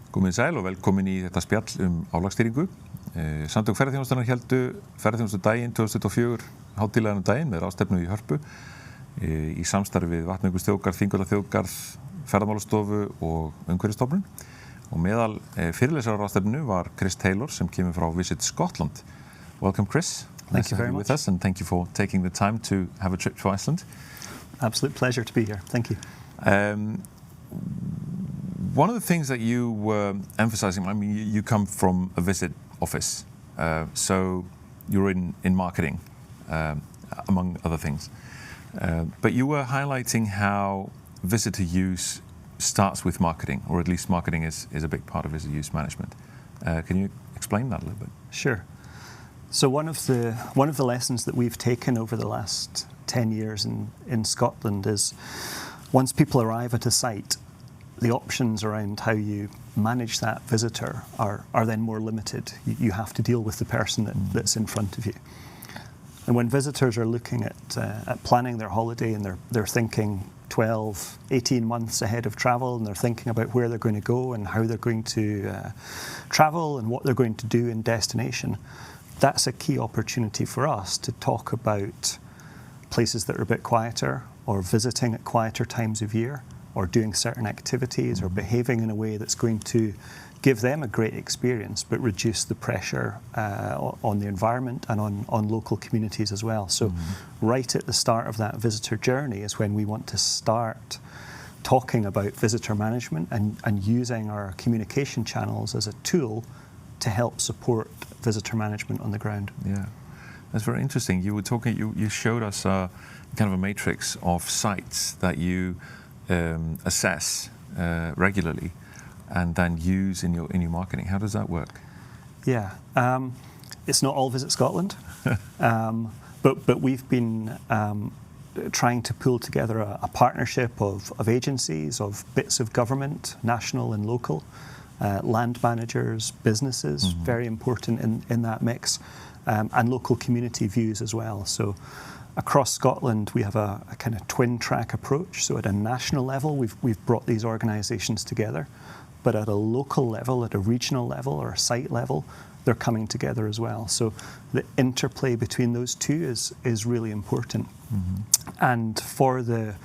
Komið sæl og velkomin í þetta spjall álagsstýringu. Samtök Ferðaþjónustunnar héldu Ferðaþjónustudaginn 2024 hátíðlegan daginn með ráðstefnu í Hörpu í samstarfi við Vatnajökulsþjóðgarð, Þingvallaþjóðgarð, Ferðamálastofu og umhverfisstofnun. Og meðal fyrirlesara á ráðstefnu var Chris Taylor sem kemur frá Visit Scotland. Welcome, Chris. Thank you very much. With us, and thank you for taking the time to have a trip to Iceland. Absolute pleasure to be here. Thank you. One of the things that you were emphasizing, I mean, you come from a visit office, so you're in marketing, among other things. But you were highlighting how visitor use starts with marketing, or at least marketing is a big part of visitor use management. Can you explain that a little bit? Sure. So one of the lessons that we've taken over the last 10 years in Scotland is once people arrive at a site, the options around how you manage that visitor are then more limited. You have to deal with the person that's in front of you. And when visitors are looking at planning their holiday and they're thinking 12, 18 months ahead of travel, and they're thinking about where they're going to go and how they're going to travel and what they're going to do in destination, that's a key opportunity for us to talk about places that are a bit quieter, or visiting at quieter times of year, or doing certain activities, or behaving in a way that's going to give them a great experience but reduce the pressure on the environment and on local communities as well. So right at the start of that visitor journey is when we want to start talking about visitor management and using our communication channels as a tool to help support visitor management on the ground. Yeah, that's very interesting. You were talking, you showed us kind of a matrix of sites that you assess regularly and then use in your marketing. How does that work? Yeah, it's not all Visit Scotland, but we've been trying to pull together a partnership of agencies, of bits of government, national and local, land managers, businesses, very important in that mix, and local community views as well. So across Scotland, we have a kind of twin track approach. So at a national level, we've brought these organisations together, but at a local level, at a regional level or a site level, they're coming together as well. So the interplay between those two is really important. And for the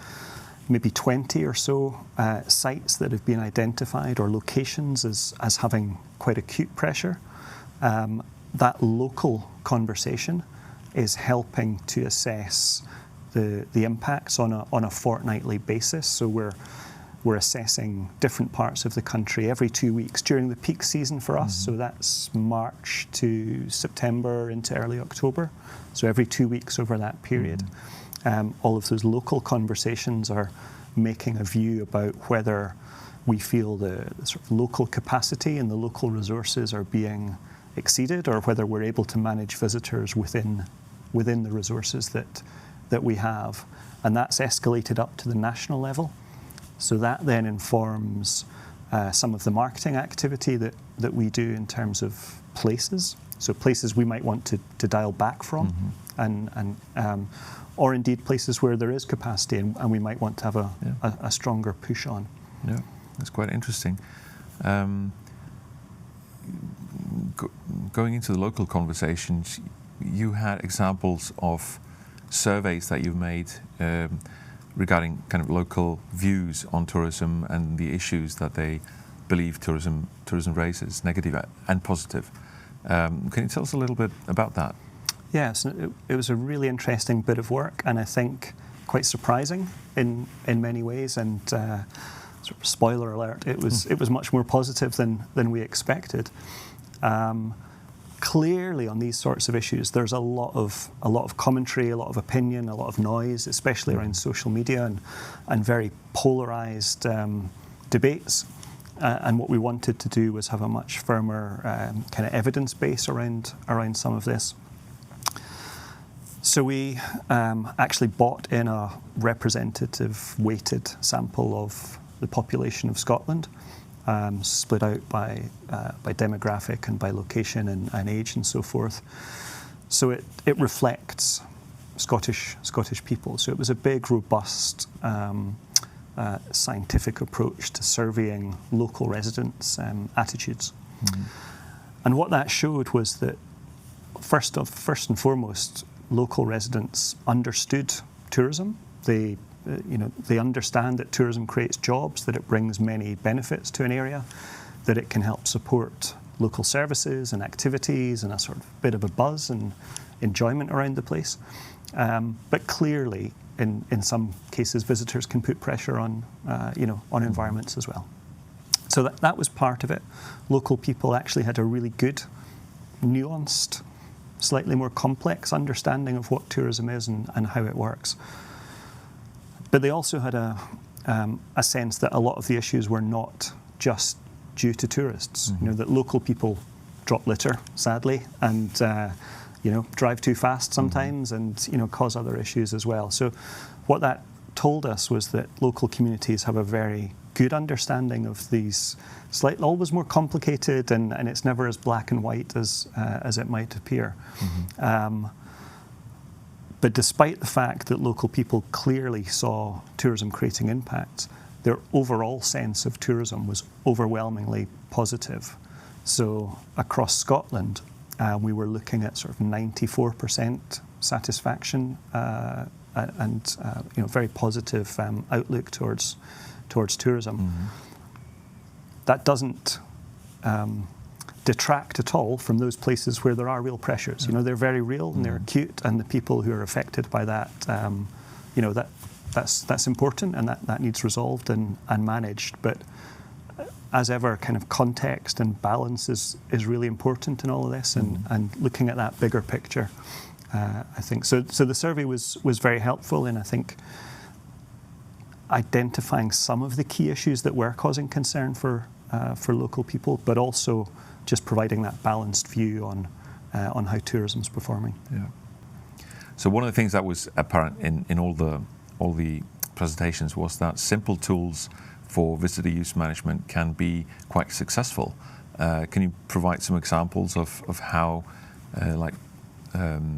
maybe 20 or so sites that have been identified, or locations as having quite acute pressure, that local conversation is helping to assess the impacts on a fortnightly basis. So we're assessing different parts of the country every 2 weeks during the peak season for us. So that's March to September into early October. So every 2 weeks over that period. All of those local conversations are making a view about whether we feel the sort of local capacity and the local resources are being exceeded, or whether we're able to manage visitors within the resources that we have. And that's escalated up to the national level. So that then informs some of the marketing activity that we do in terms of places. So places we might want to dial back from, and or indeed places where there is capacity and we might want to have a stronger push on. Yeah, that's quite interesting. Going into the local conversations, you had examples of surveys that you've made regarding kind of local views on tourism and the issues that they believe tourism raises, negative and positive. Can you tell us a little bit about that? Yes, it was a really interesting bit of work, and I think quite surprising in many ways. And sort of spoiler alert, it was much more positive than we expected. Clearly, on these sorts of issues, there's a lot of commentary, a lot of opinion, a lot of noise, especially around social media and very polarised debates. And what we wanted to do was have a much firmer kind of evidence base around some of this. So we actually bought in a representative weighted sample of the population of Scotland, split out by demographic and by location and age and so forth. So it reflects Scottish people. So it was a big, robust scientific approach to surveying local residents' attitudes. And what that showed was that first and foremost, local residents understood tourism. They understand that tourism creates jobs, that it brings many benefits to an area, that it can help support local services and activities and a sort of bit of a buzz and enjoyment around the place. But clearly, in some cases, visitors can put pressure on environments as well. So that was part of it. Local people actually had a really good, nuanced, slightly more complex understanding of what tourism is and how it works. But they also had a sense that a lot of the issues were not just due to tourists. That local people drop litter, sadly, and drive too fast sometimes, and cause other issues as well. So what that told us was that local communities have a very good understanding of these always more complicated, and it's never as black and white as it might appear. But despite the fact that local people clearly saw tourism creating impacts, their overall sense of tourism was overwhelmingly positive. So across Scotland, we were looking at sort of 94% satisfaction and very positive outlook towards tourism. That doesn't detract at all from those places where there are real pressures. They're very real and they're acute, and the people who are affected by that, that's important, and that needs resolved and managed. But as ever, kind of context and balance is really important in all of this, and looking at that bigger picture, I think. So the survey was very helpful in, I think, identifying some of the key issues that were causing concern for local people, but also just providing that balanced view on how tourism's performing. Yeah. So one of the things that was apparent in all the presentations was that simple tools for visitor use management can be quite successful. Can you provide some examples of how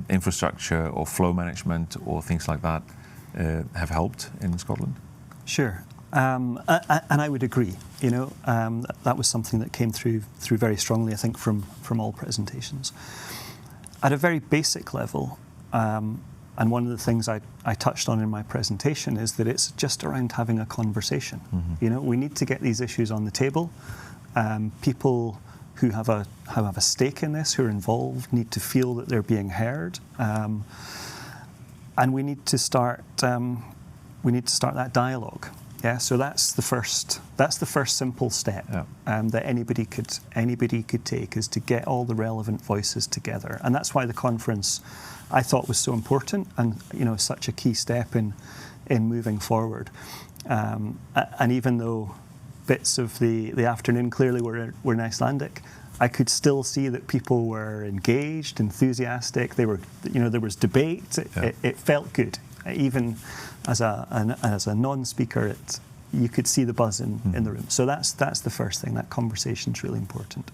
infrastructure or flow management or things like that have helped in Scotland? Sure. And I would agree. That was something that came through very strongly, I think, from all presentations. At a very basic level, and one of the things I touched on in my presentation is that it's just around having a conversation. We need to get these issues on the table. People who have a stake in this, who are involved, need to feel that they're being heard, and we need to start that dialogue. Yeah, so that's the first simple step that anybody could take, is to get all the relevant voices together, and that's why the conference, I thought, was so important, and such a key step in moving forward. And even though bits of the afternoon clearly were Icelandic, I could still see that people were engaged, enthusiastic. There was debate. It felt good, even as a non-speaker. You could see the buzz in the room. So that's the first thing. That conversation's really important.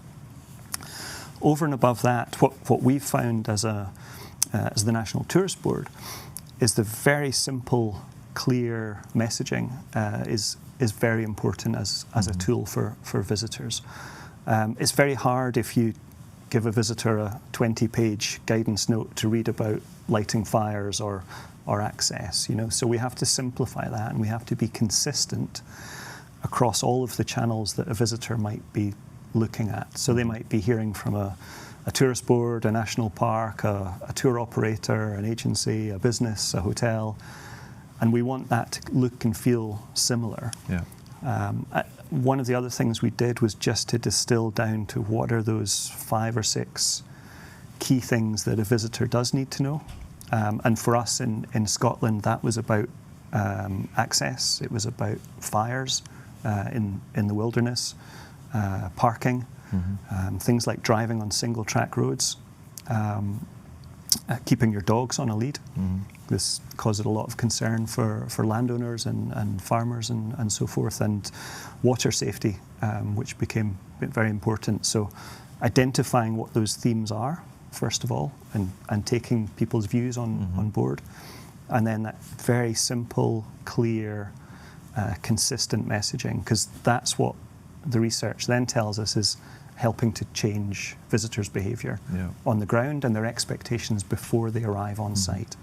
Over and above that, what we've found as the National Tourist Board is the very simple, clear messaging is very important as a tool for visitors. It's very hard if you give a visitor a 20-page guidance note to read about lighting fires or access. So we have to simplify that, and we have to be consistent across all of the channels that a visitor might be looking at. So they might be hearing from a tourist board, a national park, a tour operator, an agency, a business, a hotel, and we want that to look and feel similar. One of the other things we did was just to distill down to what are those 5 or 6 key things that a visitor does need to know. And for us in Scotland, that was about access, it was about fires in the wilderness, parking, things like driving on single track roads, keeping your dogs on a lead. This caused a lot of concern for landowners and farmers and so forth, and water safety, which became very important. So identifying what those themes are, first of all, and taking people's views on board, and then that very simple, clear consistent messaging, because that's what the research then tells us is helping to change visitors' behaviour on the ground and their expectations before they arrive on site.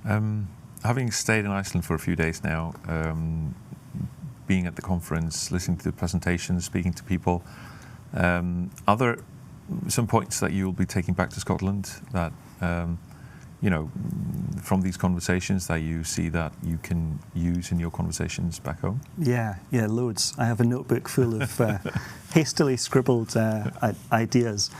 Having stayed in Iceland for a few days now, being at the conference, listening to the presentations, speaking to people, are there some points that you'll be taking back to Scotland that, from these conversations that you see that you can use in your conversations back home? Yeah, loads. I have a notebook full of hastily scribbled ideas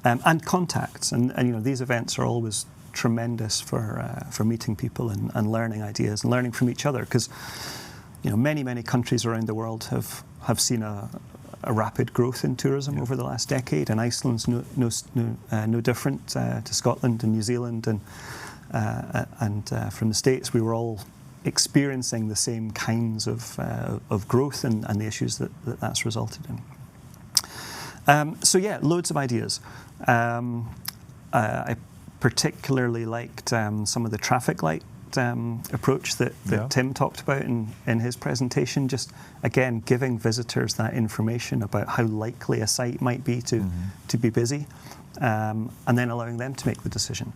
and contacts. And these events are always tremendous for meeting people and learning ideas and learning from each other, because many countries around the world have seen a rapid growth in tourism over the last decade, and Iceland's no different to Scotland and New Zealand and from the States. We were all experiencing the same kinds of growth and the issues that's resulted in. Loads of ideas. I particularly liked some of the traffic light approach that Tim talked about in his presentation, just again giving visitors that information about how likely a site might be to be busy, and then allowing them to make the decision.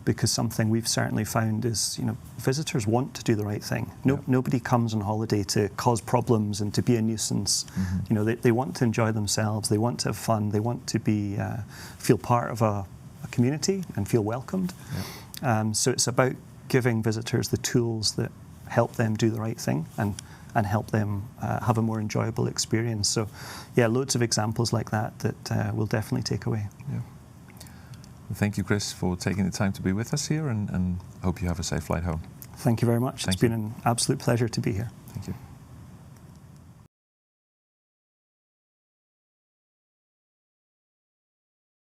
Because something we've certainly found is, visitors want to do the right thing. Nobody comes on holiday to cause problems and to be a nuisance. They want to enjoy themselves. They want to have fun. They want to feel part of a community and feel welcomed. So it's about giving visitors the tools that help them do the right thing and help them have a more enjoyable experience. So, loads of examples like that we'll definitely take away. Yeah. Well, thank you, Chris, for taking the time to be with us here, and hope you have a safe flight home. Thank you very much. It's been an absolute pleasure to be here. Thank you.